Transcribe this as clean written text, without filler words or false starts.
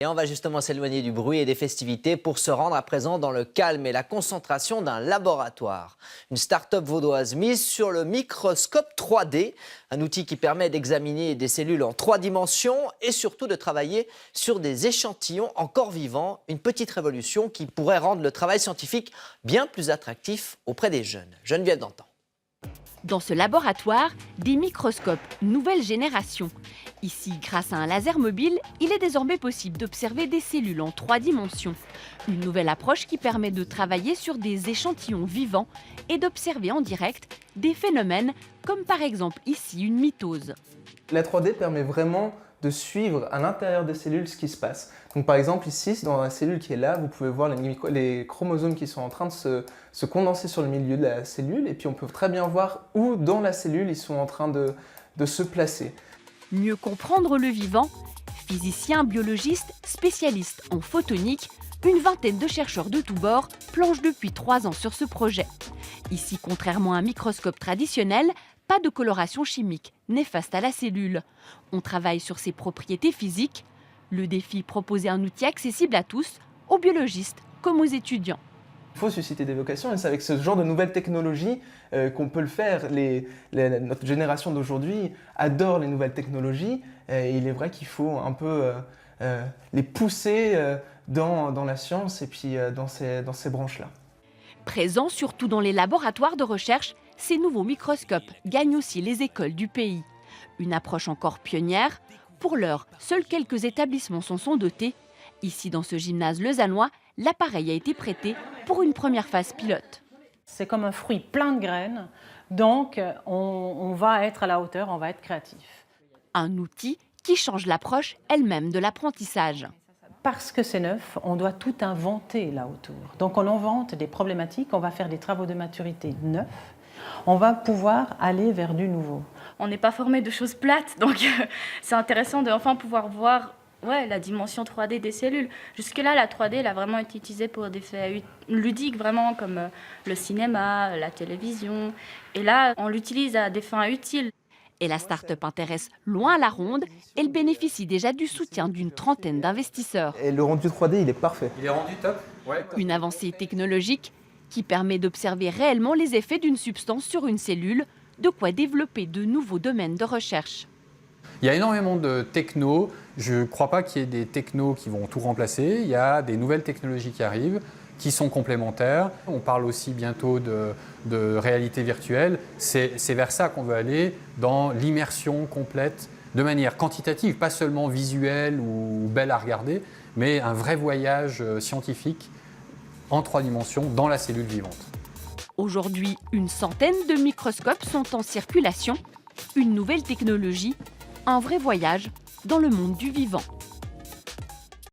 Et on va justement s'éloigner du bruit et des festivités pour se rendre à présent dans le calme et la concentration d'un laboratoire. Une start-up vaudoise mise sur le microscope 3D, un outil qui permet d'examiner des cellules en 3 dimensions et surtout de travailler sur des échantillons encore vivants. Une petite révolution qui pourrait rendre le travail scientifique bien plus attractif auprès des jeunes. Geneviève Dantan. Dans ce laboratoire, des microscopes nouvelle génération. Ici, grâce à un laser mobile, il est désormais possible d'observer des cellules en 3 dimensions. Une nouvelle approche qui permet de travailler sur des échantillons vivants et d'observer en direct des phénomènes comme par exemple ici une mitose. La 3D permet vraiment de suivre à l'intérieur des cellules ce qui se passe. Donc par exemple ici, dans la cellule qui est là, vous pouvez voir les chromosomes qui sont en train de se condenser sur le milieu de la cellule et puis on peut très bien voir où dans la cellule ils sont en train de se placer. Mieux comprendre le vivant, physiciens, biologistes, spécialistes en photonique, une vingtaine de chercheurs de tous bords planchent depuis 3 ans sur ce projet. Ici, contrairement à un microscope traditionnel, pas de coloration chimique néfaste à la cellule. On travaille sur ses propriétés physiques. Le défi, proposer un outil accessible à tous, aux biologistes comme aux étudiants. Il faut susciter des vocations et c'est avec ce genre de nouvelles technologies qu'on peut le faire. Notre génération d'aujourd'hui adore les nouvelles technologies et il est vrai qu'il faut un peu les pousser dans la science et puis dans ces branches-là. Présents surtout dans les laboratoires de recherche, ces nouveaux microscopes gagnent aussi les écoles du pays. Une approche encore pionnière. Pour l'heure, seuls quelques établissements s'en sont dotés. Ici, dans ce gymnase lausannois, l'appareil a été prêté pour une première phase pilote. C'est comme un fruit plein de graines, donc on va être à la hauteur, on va être créatif. Un outil qui change l'approche elle-même de l'apprentissage. Parce que c'est neuf, on doit tout inventer là autour. Donc on invente des problématiques, on va faire des travaux de maturité neufs, on va pouvoir aller vers du nouveau. On n'est pas formé de choses plates, donc c'est intéressant de enfin pouvoir voir la dimension 3D des cellules. Jusque-là, la 3D, elle a vraiment été utilisée pour des faits ludiques, vraiment comme le cinéma, la télévision. Et là, on l'utilise à des fins utiles. Et la start-up intéresse loin la ronde. Elle bénéficie déjà du soutien d'une trentaine d'investisseurs. Et le rendu 3D, il est parfait. Il est rendu top. Ouais. Une avancée technologique qui permet d'observer réellement les effets d'une substance sur une cellule, de quoi développer de nouveaux domaines de recherche. Il y a énormément de technos. Je ne crois pas qu'il y ait des technos qui vont tout remplacer. Il y a des nouvelles technologies qui arrivent, qui sont complémentaires. On parle aussi bientôt de réalité virtuelle. C'est vers ça qu'on veut aller, dans l'immersion complète, de manière quantitative, pas seulement visuelle ou belle à regarder, mais un vrai voyage scientifique en 3 dimensions dans la cellule vivante. Aujourd'hui, une centaine de microscopes sont en circulation. Une nouvelle technologie, un vrai voyage dans le monde du vivant.